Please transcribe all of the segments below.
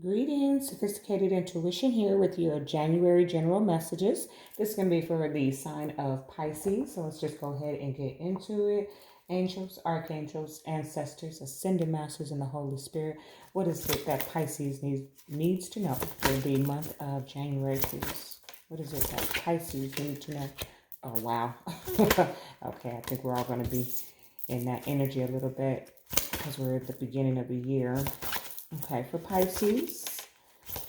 Greetings, Sophisticated Intuition here with your January general messages. This is going to be for the sign of Pisces. So let's just go ahead and get into it. Angels, archangels, ancestors, ascended masters, and the Holy Spirit. What is it that Pisces needs to know for the month of January, please? What is it that Pisces need to know? Oh, wow. Okay, I think we're all going to be in that energy a little bit because we're at the beginning of the year. Okay, for Pisces,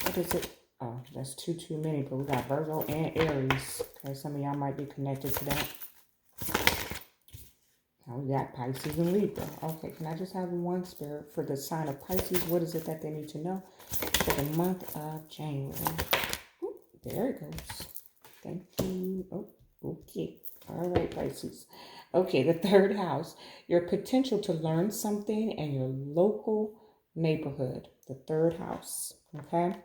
what is it? Oh, that's too many, but we got Virgo and Aries. Okay, some of y'all might be connected to that. Now we got Pisces and Libra. Okay, can I just have one spirit for the sign of Pisces? What is it that they need to know for the month of January? Ooh, there it goes. Thank you. Oh, okay. All right, Pisces. Okay, the third house, your potential to learn something in your local neighborhood. The third house. Okay.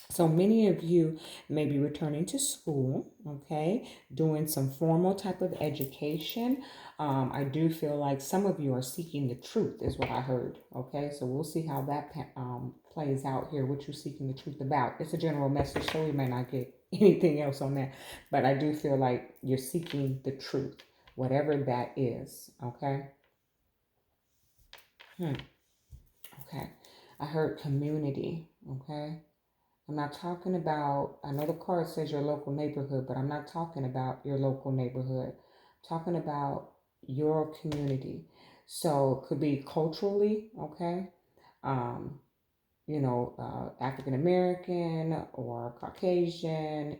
So many of you may be returning to school, okay, doing some formal type of education. I do feel like some of you are seeking the truth, is what I heard, okay? So we'll see how that plays out here, what you're seeking the truth about. It's a general message, so we may not get anything else on that, but I do feel like you're seeking the truth, whatever that is, okay? Okay. I heard community, okay? I'm not talking about, I know the card says your local neighborhood, but I'm not talking about your local neighborhood. I'm talking about your community. So it could be culturally, okay? Um, African American or Caucasian,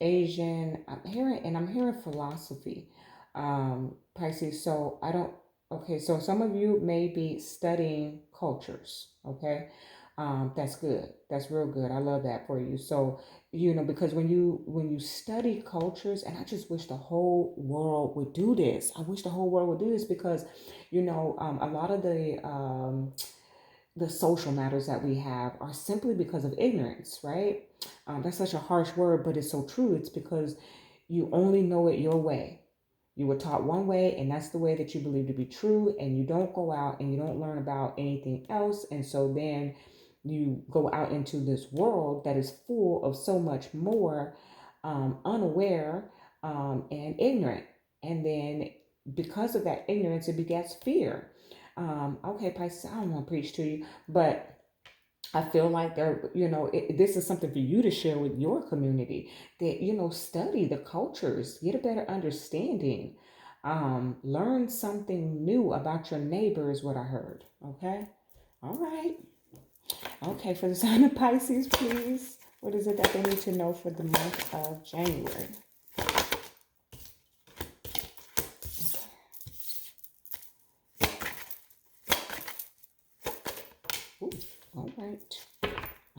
Asian. I'm hearing philosophy, Pisces. So I don't. Okay, so some of you may be studying cultures. Okay, that's good. That's real good. I love that for you. So because when you study cultures, and I just wish the whole world would do this. I wish the whole world would do this because, a lot of the social matters that we have are simply because of ignorance, right? That's such a harsh word, but it's so true. It's because you only know it your way. You were taught one way, and that's the way that you believe to be true, and you don't go out and you don't learn about anything else. And so then you go out into this world that is full of so much more unaware and ignorant. And then because of that ignorance, it begets fear. Okay, Pisces, I don't want to preach to you, but I feel like this is something for you to share with your community that, study the cultures, get a better understanding, learn something new about your neighbor is what I heard. Okay. All right. Okay. For the sign of Pisces, please. What is it that they need to know for the month of January? Ooh, all right.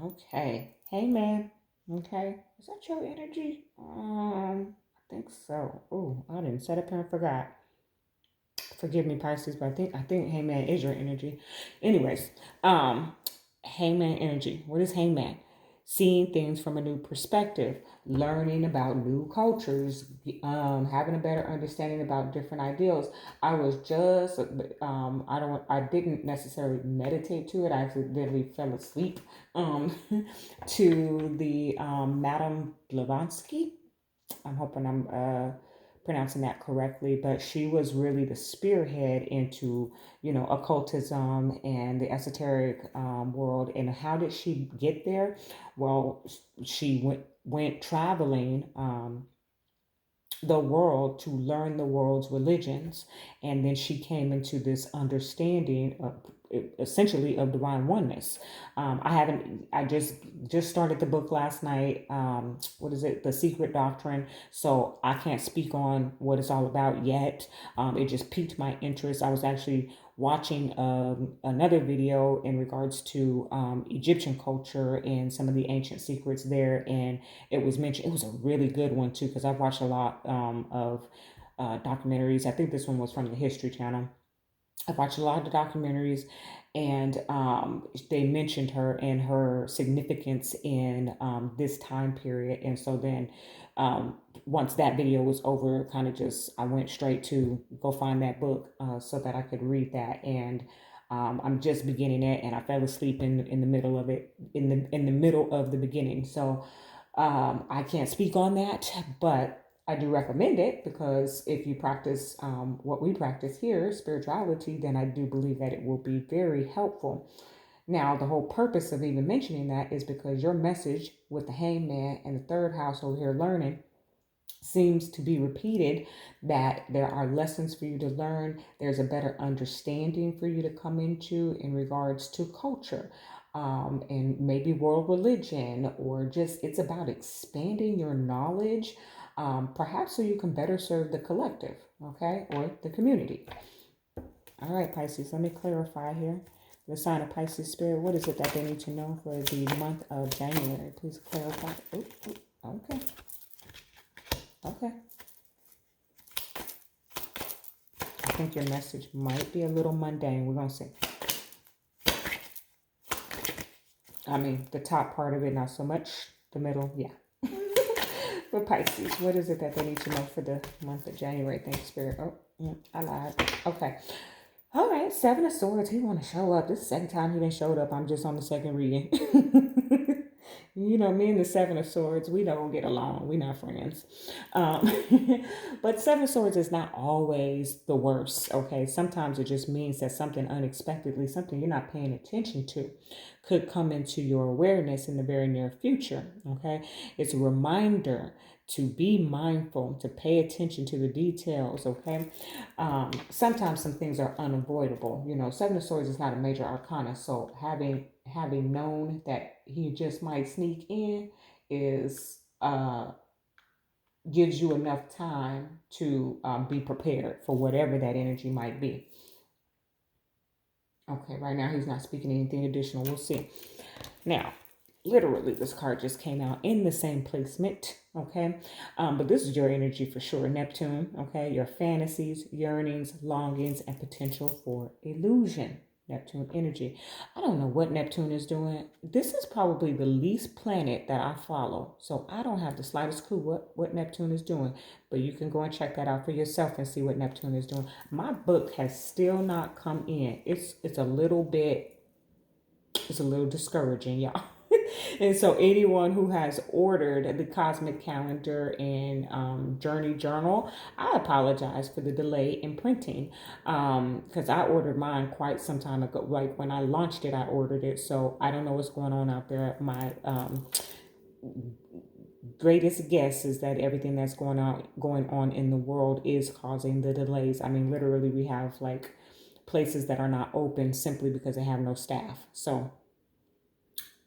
Okay. Hey, man. Okay. Is that your energy? I think so. Oh, I didn't set up and forgot. Forgive me, Pisces, but I think Hangman is your energy. Anyways, Hangman energy. What is Hangman? Seeing things from a new perspective, learning about new cultures, having a better understanding about different ideals. I was just, I didn't necessarily meditate to it. I accidentally fell asleep, to the Madame Blavansky. I'm hoping I'm pronouncing that correctly, but she was really the spearhead into, occultism and the esoteric world. And how did she get there? Well, she went traveling the world to learn the world's religions, and then she came into this understanding of essentially of divine oneness. I just started the book last night. What is it, The Secret Doctrine? So I can't speak on what it's all about yet. It just piqued my interest. I was actually watching another video in regards to Egyptian culture and some of the ancient secrets there, and it was mentioned. It was a really good one too, because I've watched a lot of documentaries. I think this one was from the History Channel. I've watched a lot of the documentaries, and they mentioned her and her significance in this time period. And so then, once that video was over, kind of just I went straight to go find that book so that I could read that. And I'm just beginning it, and I fell asleep in the middle of it, in the middle of the beginning. So I can't speak on that, but I do recommend it, because if you practice what we practice here, spirituality, then I do believe that it will be very helpful. Now, the whole purpose of even mentioning that is because your message with the hangman and the third house over here, learning, seems to be repeated, that there are lessons for you to learn. There's a better understanding for you to come into in regards to culture, and maybe world religion, or just it's about expanding your knowledge, perhaps so you can better serve the collective, okay, or the community. All right, Pisces, let me clarify here. The sign of Pisces spirit, what is it that they need to know for the month of January? Please clarify. Ooh, ooh, okay. Okay. I think your message might be a little mundane. We're going to see. I mean, the top part of it, not so much. The middle, yeah. For Pisces, what is it that they need to know for the month of January? Thank you, Spirit. Oh, I lied. Okay. All right. Seven of Swords. He want to show up. This is the second time he didn't showed up. I'm just on the second reading. You know, me and the Seven of Swords, we don't get along. We're not friends. But Seven of Swords is not always the worst, okay? Sometimes it just means that something unexpectedly, something you're not paying attention to, could come into your awareness in the very near future, okay? It's a reminder to be mindful, to pay attention to the details, okay? Sometimes some things are unavoidable. You know, Seven of Swords is not a major arcana, so having known that he just might sneak in is gives you enough time to be prepared for whatever that energy might be. Okay, right now he's not speaking anything additional. We'll see. Now, literally, this card just came out in the same placement, okay? But this is your energy for sure. Neptune, okay? Your fantasies, yearnings, longings, and potential for illusion. Neptune energy. I don't know what Neptune is doing. This is probably the least planet that I follow. So I don't have the slightest clue what Neptune is doing. But you can go and check that out for yourself and see what Neptune is doing. My book has still not come in. It's a little discouraging, y'all. And so anyone who has ordered the cosmic calendar and journey journal, I apologize for the delay in printing, because I ordered mine quite some time ago. Like when I launched it, I ordered it. So I don't know what's going on out there. My greatest guess is that everything that's going on in the world is causing the delays. I mean, literally, we have like places that are not open simply because they have no staff. So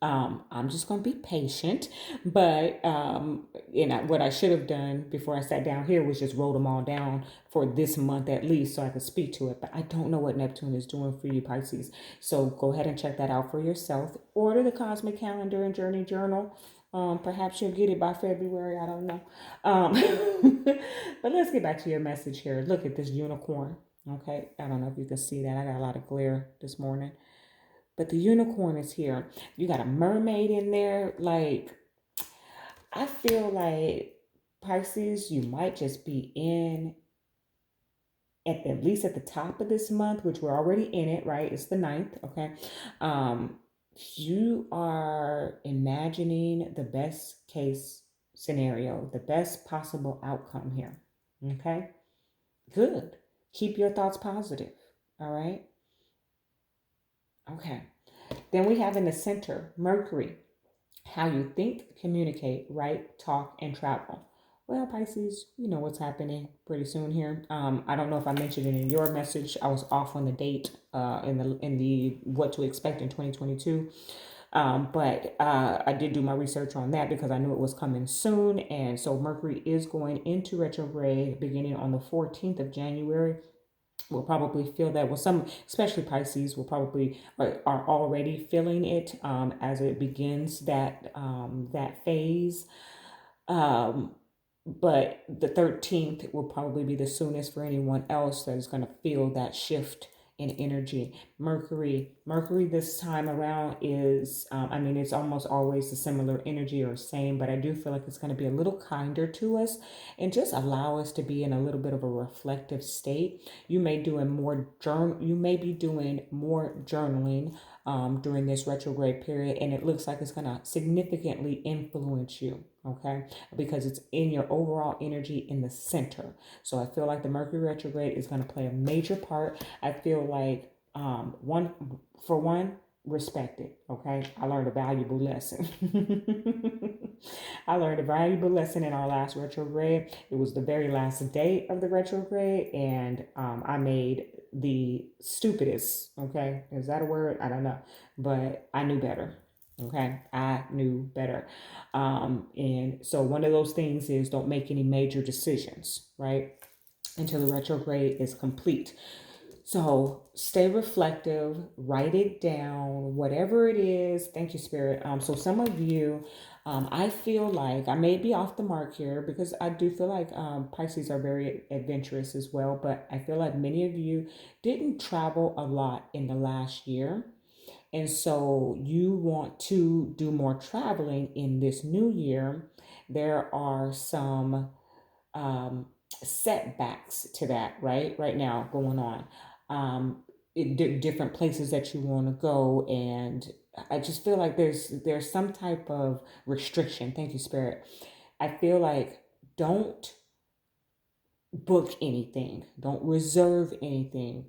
I'm just going to be patient, but what I should have done before I sat down here was just wrote them all down for this month at least so I could speak to it. But I don't know what Neptune is doing for you, Pisces. So go ahead and check that out for yourself. Order the Cosmic Calendar and Journey Journal. Perhaps you'll get it by February. I don't know. But let's get back to your message here. Look at this unicorn. Okay. I don't know if you can see that. I got a lot of glare this morning. But the unicorn is here. You got a mermaid in there. Like, I feel like Pisces, you might just be in at least at the top of this month, which we're already in it, right? It's the 9th, okay? You are imagining the best case scenario, the best possible outcome here, okay? Good. Keep your thoughts positive, all right? Okay. Then we have in the center, Mercury, how you think, communicate, write, talk, and travel. Well, Pisces, you know what's happening pretty soon here. I don't know if I mentioned it in your message. I was off on the date in the what to expect in 2022. But I did do my research on that because I knew it was coming soon. And so Mercury is going into retrograde beginning on the 14th of January. Will probably feel that. Well, some, especially Pisces, will probably are already feeling it as it begins that phase. But the 13th will probably be the soonest for anyone else that is going to feel that shift in energy. Mercury Mercury this time around is, I mean, it's almost always a similar energy or same, but I do feel like it's going to be a little kinder to us and just allow us to be in a little bit of a reflective state. You may be doing more journaling during this retrograde period, and it looks like it's going to significantly influence you. Okay, because it's in your overall energy in the center. So I feel like the Mercury retrograde is going to play a major part. I feel like one, respect it. Okay, I learned a valuable lesson. I learned a valuable lesson in our last retrograde. It was the very last day of the retrograde, and I made the stupidest. Okay, is that a word? I don't know, but I knew better. Okay, I knew better. And so one of those things is don't make any major decisions, right? Until the retrograde is complete. So stay reflective, write it down, whatever it is. Thank you, Spirit. So some of you, I feel like I may be off the mark here because I do feel like Pisces are very adventurous as well. But I feel like many of you didn't travel a lot in the last year. And so you want to do more traveling in this new year. There are some setbacks to that right now going on. Different places that you want to go, and I just feel like there's some type of restriction. Thank you, Spirit. I feel like don't book anything, don't reserve anything,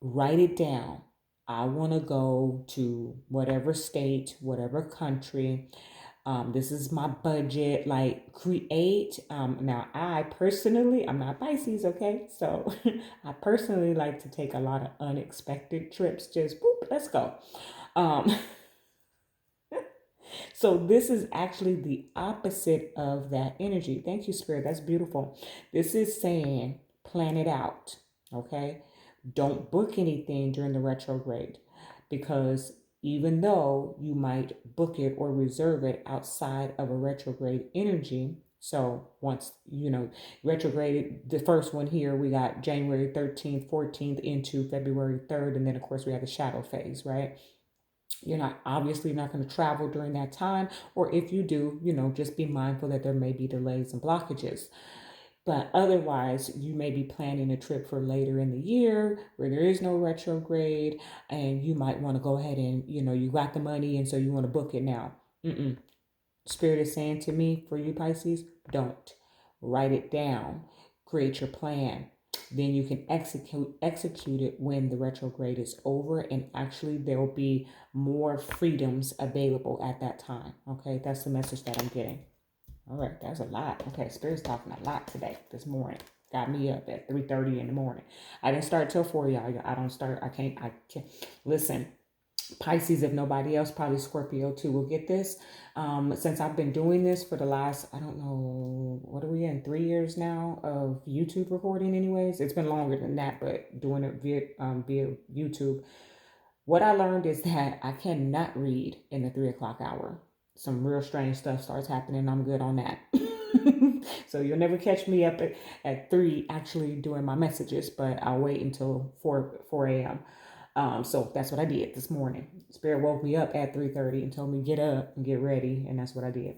write it down. I want to go to whatever state, whatever country. This is my budget. Like create. Now, I personally, I'm not Pisces, okay? So I personally like to take a lot of unexpected trips. Just boop, let's go. Um, so this is actually the opposite of that energy. Thank you, Spirit. That's beautiful. This is saying plan it out, okay? Don't book anything during the retrograde because even though you might book it or reserve it outside of a retrograde energy, so once, retrograde, the first one here, we got January 13th, 14th into February 3rd. And then, of course, we have the shadow phase, right? You're not obviously not going to travel during that time. Or if you do, just be mindful that there may be delays and blockages. But otherwise, you may be planning a trip for later in the year where there is no retrograde, and you might want to go ahead and, you got the money, and so you want to book it now. Spirit is saying to me, for you Pisces, don't. Write it down. Create your plan. Then you can execute it when the retrograde is over, and actually there will be more freedoms available at that time. Okay, that's the message that I'm getting. All right, that's a lot. Okay, Spirit's talking a lot today, this morning. Got me up at 3:30 in the morning. I didn't start till 4, y'all. I can't. Listen, Pisces, if nobody else, probably Scorpio too, will get this. Since I've been doing this for the last, I don't know, what are we in, 3 years now of YouTube recording anyways? It's been longer than that, but doing it via YouTube. What I learned is that I cannot read in the 3 o'clock hour. Some real strange stuff starts happening. I'm good on that. So you'll never catch me up at 3 actually doing my messages, but I'll wait until 4 a.m. So that's what I did this morning. Spirit woke me up at 3:30 and told me get up and get ready, and that's what I did.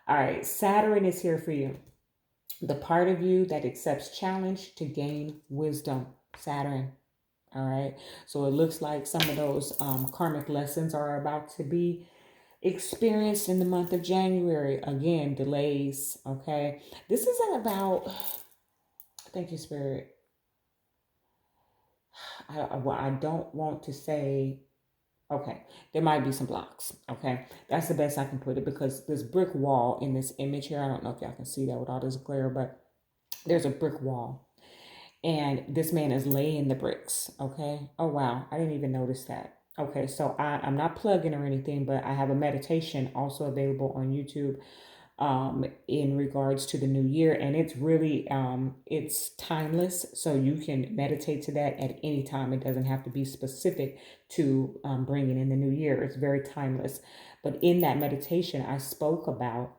All right, Saturn is here for you. The part of you that accepts challenge to gain wisdom. Saturn. All right. So it looks like some of those karmic lessons are about to be experienced in the month of January. Again, delays. Okay. This isn't about, thank you, Spirit. I don't want to say, okay, there might be some blocks. Okay. That's the best I can put it, because this brick wall in this image here, I don't know if y'all can see that with all this glare, but there's a brick wall. And this man is laying the bricks. Okay. Oh, wow. I didn't even notice that. Okay. So I'm not plugging or anything, but I have a meditation also available on YouTube in regards to the new year. And it's really, it's timeless. So you can meditate to that at any time. It doesn't have to be specific to bringing in the new year. It's very timeless. But in that meditation, I spoke about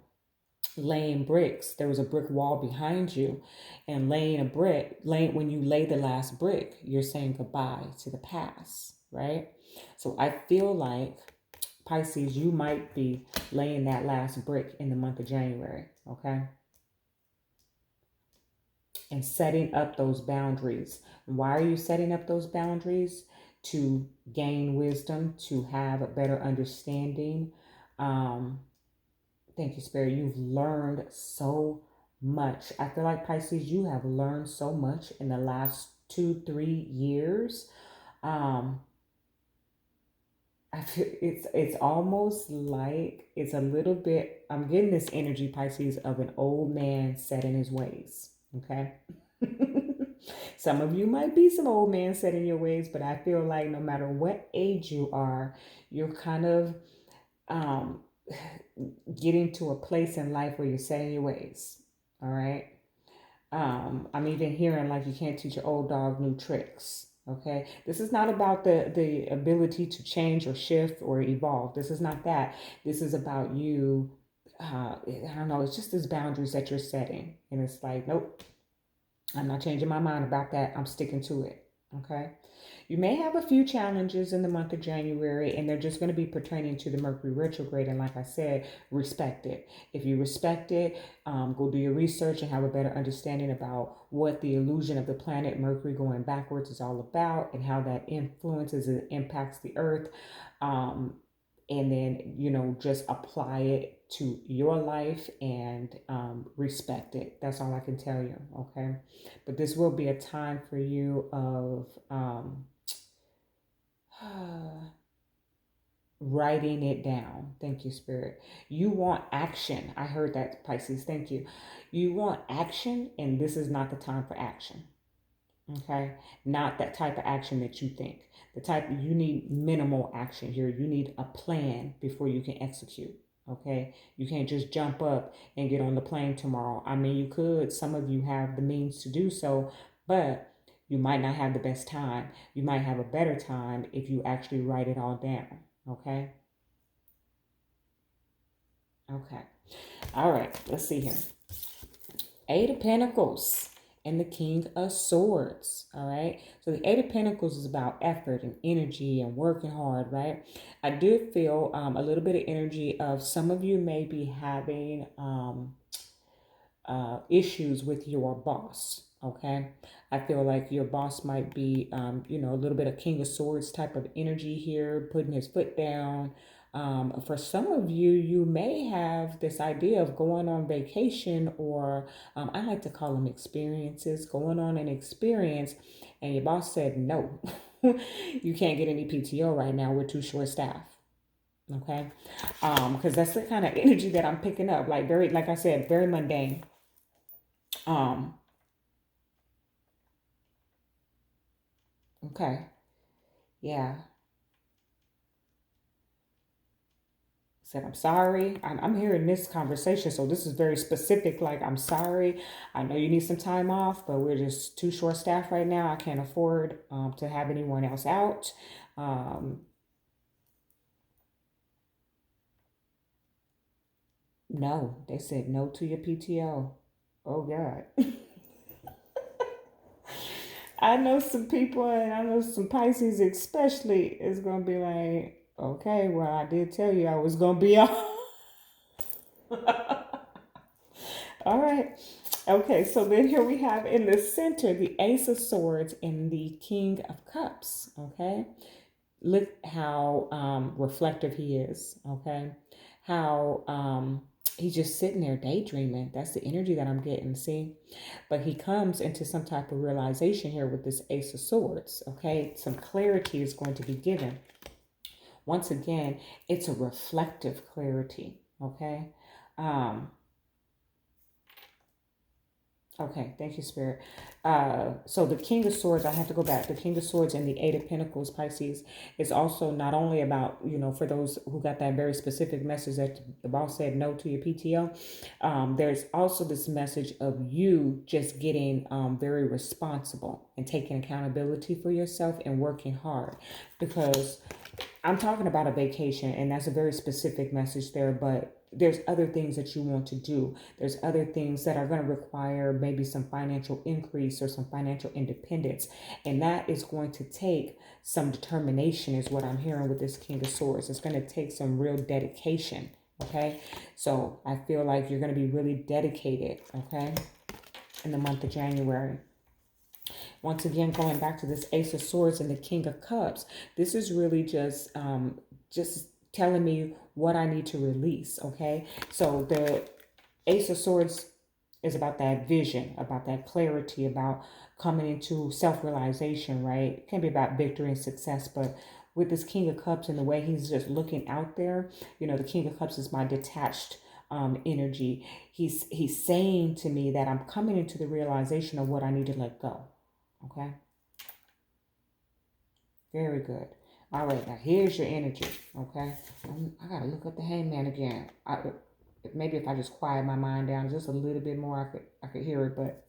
laying bricks. There was a brick wall behind you, and when you lay the last brick, you're saying goodbye to the past. right? So I feel like Pisces, you might be laying that last brick in the month of January, okay? And setting up those boundaries. And why are you setting up those boundaries? To gain wisdom, to have a better understanding. Um, Thank you, Spirit. You've learned so much. I feel like Pisces, you have learned so much in the last 2, 3 years. Um, I feel it's almost like it's a little bit. I'm getting this energy, Pisces, of an old man set in his ways. Okay. Some of you might be some old man set in your ways, but I feel like no matter what age you are, you're kind of um, getting to a place in life where you're setting your ways. All right. I'm even hearing like you can't teach an old dog new tricks. Okay. This is not about the ability to change or shift or evolve. This is not that. This is about you. I don't know. It's just these boundaries that you're setting. And it's like, nope, I'm not changing my mind about that. I'm sticking to it. Okay. You may have a few challenges in the month of January, and they're just going to be pertaining to the Mercury retrograde. And like I said, respect it. If you respect it, go do your research and have a better understanding about what the illusion of the planet Mercury going backwards is all about and how that influences and impacts the earth. Um, and then, just apply it to your life and respect it. That's all I can tell you. Okay. But this will be a time for you of, writing it down. Thank you, Spirit. You want action. I heard that, Pisces. Thank you. You want action, and this is not the time for action. Okay? Not that type of action that you think. The type you need minimal action here. You need a plan before you can execute. Okay? You can't just jump up and get on the plane tomorrow. I mean, you could. Some of you have the means to do so, but you might not have the best time. You might have a better time if you actually write it all down. Okay? Okay. All right. Let's see here. Eight of Pentacles and the King of Swords. All right. So the Eight of Pentacles is about effort and energy and working hard, right? I do feel a little bit of energy of some of you may be having issues with your boss. Okay. I feel like your boss might be, a little bit of King of Swords type of energy here, putting his foot down. For some of you, you may have this idea of going on vacation, or I like to call them experiences, going on an experience, and your boss said, no, you can't get any PTO right now. We're too short staffed. Okay. Because that's the kind of energy that I'm picking up. Like like I said, very mundane. Um, okay. Yeah. Said, I'm sorry. I'm hearing this conversation. So this is very specific. Like, I'm sorry. I know you need some time off, but we're just too short staffed right now. I can't afford to have anyone else out. Um, no, they said no to your PTO. Oh, God. I know some people, and I know some Pisces especially, is going to be like, okay, well, I did tell you I was going to be off. All right. Okay, so then here we have in the center the Ace of Swords and the King of Cups. Okay. Look how reflective he is. Okay. How he's just sitting there daydreaming. That's the energy that I'm getting. See? But he comes into some type of realization here with this Ace of Swords. Okay. Some clarity is going to be given. Once again, it's a reflective clarity. Okay. Um, Okay, thank you, Spirit. So the King of Swords, I have to go back. The King of Swords and the Eight of Pentacles, Pisces, is also not only about, for those who got that very specific message that the boss said no to your PTO, there's also this message of you just getting very responsible and taking accountability for yourself and working hard. Because I'm talking about a vacation, and that's a very specific message there, but there's other things that you want to do. There's other things that are going to require maybe some financial increase or some financial independence. And that is going to take some determination, is what I'm hearing with this King of Swords. It's going to take some real dedication. Okay. So I feel like you're going to be really dedicated. Okay. In the month of January. Once again, going back to this Ace of Swords and the King of Cups, this is really just telling me what I need to release, okay? So the Ace of Swords is about that vision, about that clarity, about coming into self-realization, right? It can be about victory and success, but with this King of Cups and the way he's just looking out there, the King of Cups is my detached energy. He's saying to me that I'm coming into the realization of what I need to let go. Okay. Very good. All right. Now here's your energy. Okay. I gotta look up the Hangman again. Maybe if I just quiet my mind down just a little bit more, I could hear it. But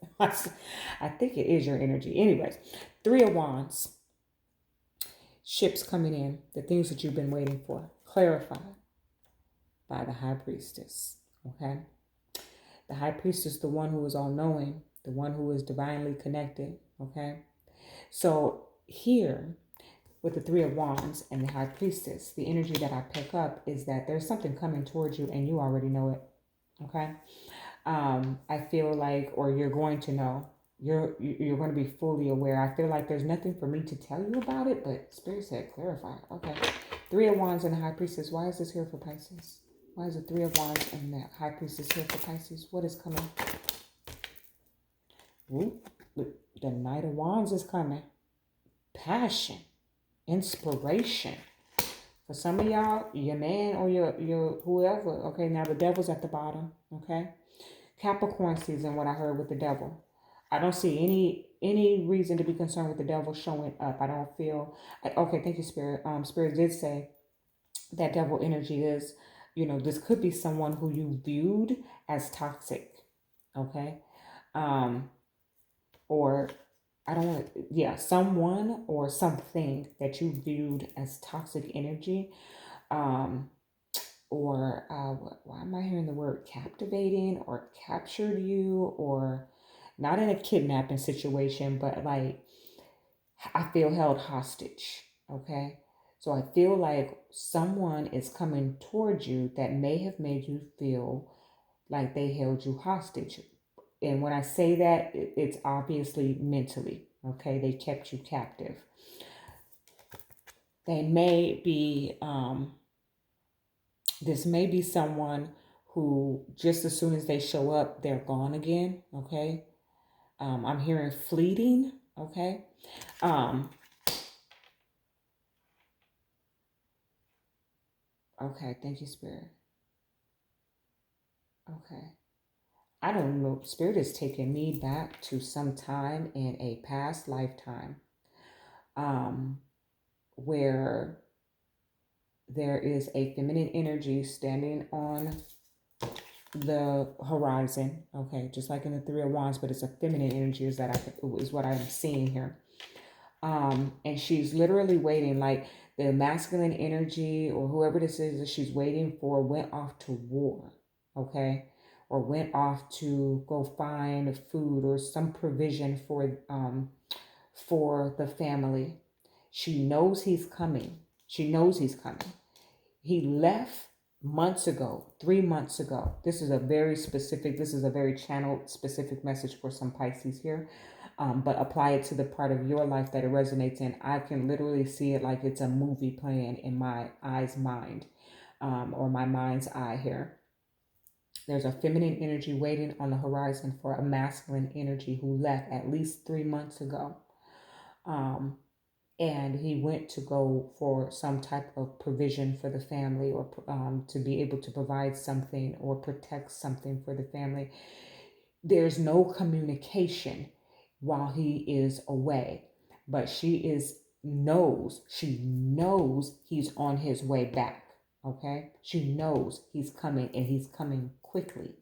I think it is your energy. Anyways, Three of Wands. Ships coming in. The things that you've been waiting for. Clarified by the High Priestess. Okay. The High Priestess, the one who is all knowing, the one who is divinely connected. Okay. So here, with the Three of Wands and the High Priestess, the energy that I pick up is that there's something coming towards you and you already know it. Okay. I feel like, or you're going to know, you're going to be fully aware. I feel like there's nothing for me to tell you about it, but Spirit said clarify. Okay. Three of Wands and the High Priestess. Why is this here for Pisces? Why is the Three of Wands and the High Priestess here for Pisces? What is coming? Ooh, the Knight of Wands is coming. Passion, inspiration. For some of y'all, your man or your whoever. Okay, now the devil's at the bottom. Okay, Capricorn season. What I heard with the devil, I don't see any reason to be concerned with the devil showing up. I don't feel. Okay, thank you, Spirit. Spirit did say that devil energy is, this could be someone who you viewed as toxic. Okay, or I don't want to, someone or something that you viewed as toxic energy, or why am I hearing the word captivating or captured you, or not in a kidnapping situation, but like I feel held hostage. Okay. So I feel like someone is coming towards you that may have made you feel like they held you hostage. And when I say that, it's obviously mentally, okay? They kept you captive. They may be, this may be someone who just as soon as they show up, they're gone again, okay? I'm hearing fleeting, okay? Okay, thank you, Spirit. Okay. I don't know. Spirit is taking me back to some time in a past lifetime, where there is a feminine energy standing on the horizon. Okay, just like in the Three of Wands, but it's a feminine energy. Is what I am seeing here. And she's literally waiting, like the masculine energy or whoever this is that she's waiting for went off to war. Okay. Or went off to go find food or some provision for the family. She knows he's coming. She knows he's coming. He left months ago, 3 months ago. This is a very channeled specific message for some Pisces here. But apply it to the part of your life that it resonates in. I can literally see it like it's a movie playing in my eye's mind, or my mind's eye here. There's a feminine energy waiting on the horizon for a masculine energy who left at least 3 months ago. And he went to go for some type of provision for the family, or to be able to provide something or protect something for the family. There's no communication while he is away, but she knows he's on his way back. Okay, she knows he's coming and he's coming quickly.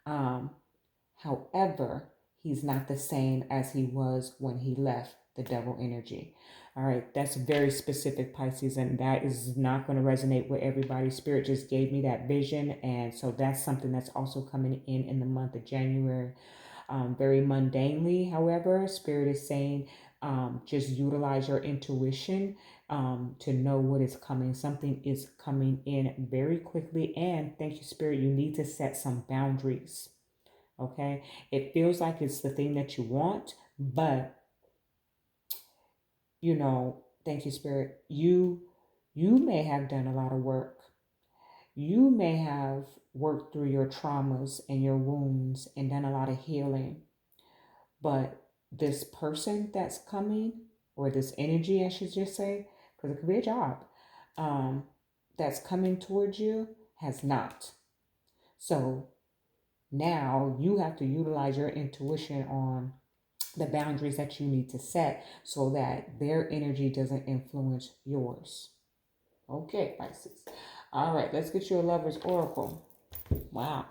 However, he's not the same as he was when he left, the devil energy. All right, that's very specific, Pisces, and that is not going to resonate with everybody. Spirit just gave me that vision, and so that's something that's also coming in the month of January. Very mundanely, however, Spirit is saying just utilize your intuition to know what is coming. Something is coming in very quickly, and thank you, Spirit, you need to set some boundaries. Okay, it feels like it's the thing that you want, but thank you, Spirit, you may have done a lot of work. You may have worked through your traumas and your wounds and done a lot of healing, but this person that's coming, or this energy, I should just say, because it could be a job, um, that's coming towards you has not. So now you have to utilize your intuition on the boundaries that you need to set so that their energy doesn't influence yours. Okay, Pisces. All right, let's get you a lover's oracle. Wow.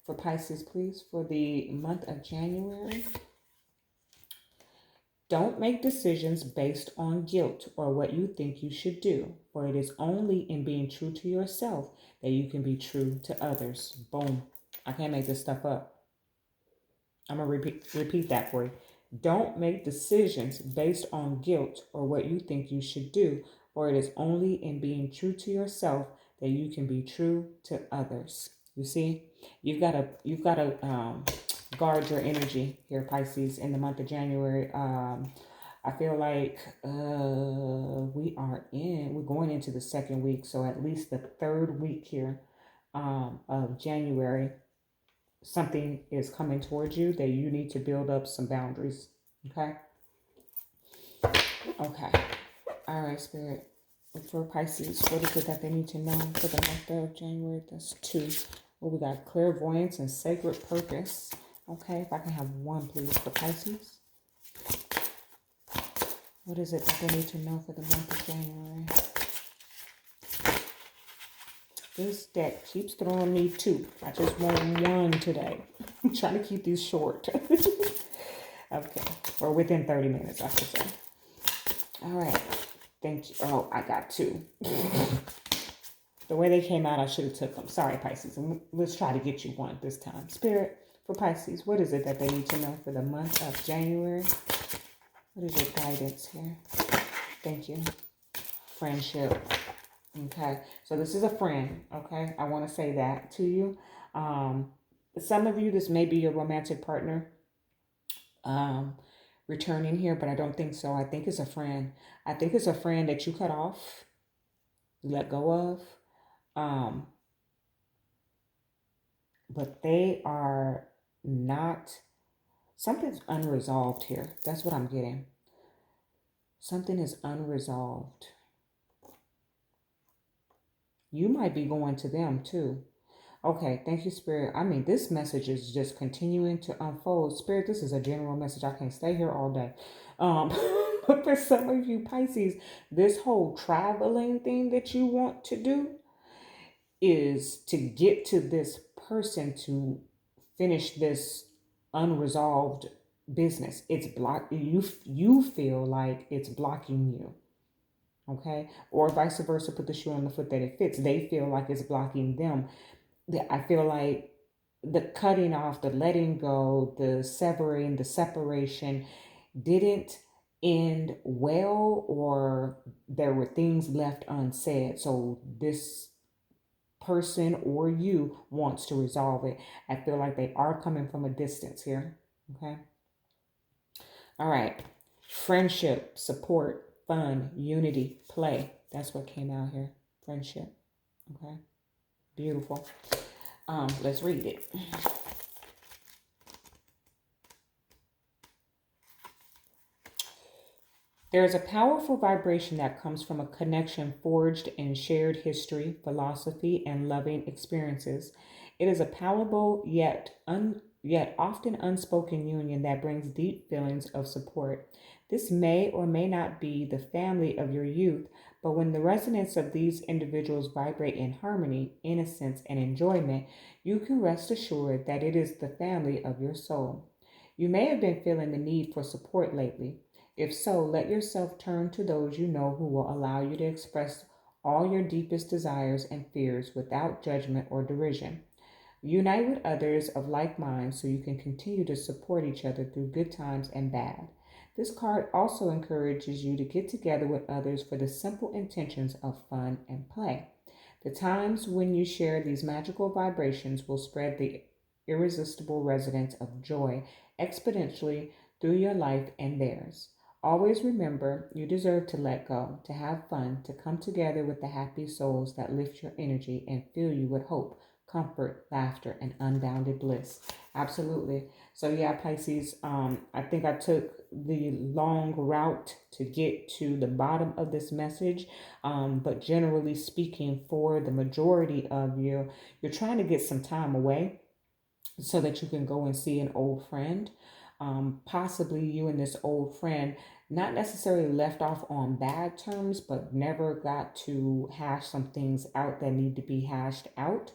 For Pisces, please, for the month of January. Don't make decisions based on guilt or what you think you should do, for it is only in being true to yourself that you can be true to others. Boom. I can't make this stuff up. I'm going to repeat that for you. Don't make decisions based on guilt or what you think you should do, for it is only in being true to yourself that you can be true to others. You see, you've got to guard your energy here, Pisces, in the month of January. I feel like we're going into the second week, so at least the third week here of January, something is coming towards you that you need to build up some boundaries. Okay. All right, Spirit. For Pisces, what is it that they need to know for the month of January? That's 2. Well, we got clairvoyance and sacred purpose. Okay, if I can have 1, please, for Pisces. What is it that they need to know for the month of January? This deck keeps throwing me 2. I just want 1 today. I'm trying to keep these short. Okay, or within 30 minutes, I should say. All right, thank you. Oh, I got 2. The way they came out, I should have took them. Sorry, Pisces. And let's try to get you 1 this time. Spirit, for Pisces, what is it that they need to know for the month of January? What is your guidance here? Thank you. Friendship. Okay, so this is a friend. Okay, I want to say that to you. Some of you, this may be your romantic partner returning here, but I don't think so. I think it's a friend. I think it's a friend that you cut off, you let go of. But they are not, something's unresolved here. That's what I'm getting. Something is unresolved. You might be going to them too. Okay, thank you, Spirit. I mean, this message is just continuing to unfold. Spirit, this is a general message. I can't stay here all day. But for some of you Pisces, this whole traveling thing that you want to do is to get to this person to finish this unresolved business. It's blocked. You feel like it's blocking you. Okay, or vice versa. Put the shoe on the foot that it fits. They feel like it's blocking them. I feel like the cutting off, the letting go, the severing, the separation didn't end well, or there were things left unsaid. So this person or you wants to resolve it. I feel like they are coming from a distance here. Okay. All right. Friendship, support, fun, unity, play. That's what came out here. Friendship. Okay. Beautiful. Let's read it. There is a powerful vibration that comes from a connection forged in shared history, philosophy, and loving experiences. It is a palpable yet often unspoken union that brings deep feelings of support. This may or may not be the family of your youth, but when the resonance of these individuals vibrate in harmony, innocence, and enjoyment, you can rest assured that it is the family of your soul. You may have been feeling the need for support lately. If so, let yourself turn to those you know who will allow you to express all your deepest desires and fears without judgment or derision. Unite with others of like mind so you can continue to support each other through good times and bad. This card also encourages you to get together with others for the simple intentions of fun and play. The times when you share these magical vibrations will spread the irresistible resonance of joy exponentially through your life and theirs. Always remember, you deserve to let go, to have fun, to come together with the happy souls that lift your energy and fill you with hope, comfort, laughter, and unbounded bliss. Absolutely. So yeah, Pisces, I think I took the long route to get to the bottom of this message. But generally speaking, for the majority of you, you're trying to get some time away so that you can go and see an old friend. Possibly you and this old friend not necessarily left off on bad terms, but never got to hash some things out that need to be hashed out.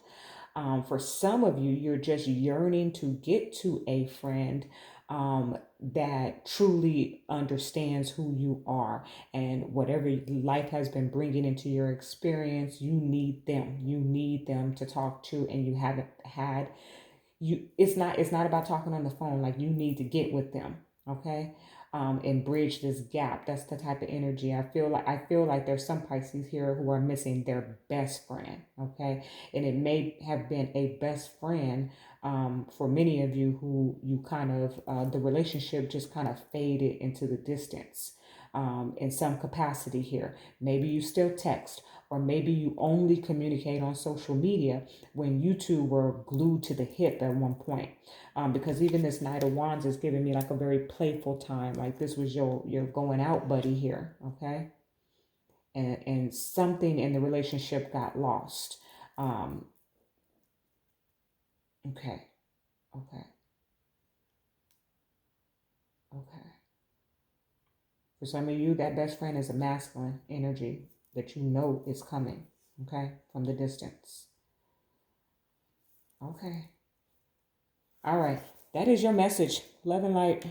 For some of you, you're just yearning to get to a friend that truly understands who you are, and whatever life has been bringing into your experience, you need them. You need them to talk to, and you haven't had you. It's not about talking on the phone. Like, you need to get with them, okay? And bridge this gap. That's the type of energy I feel like there's some Pisces here who are missing their best friend, okay? And it may have been a best friend for many of you who you kind of the relationship just kind of faded into the distance in some capacity here. Maybe you still text, or maybe you only communicate on social media when you two were glued to the hip at one point. Because even this Knight of Wands is giving me like a very playful time. Like, this was your going out buddy here, okay? And something in the relationship got lost. Okay, okay, okay. For some of you, that best friend is a masculine energy that you know is coming, okay, from the distance. Okay. All right. That is your message. Love and light.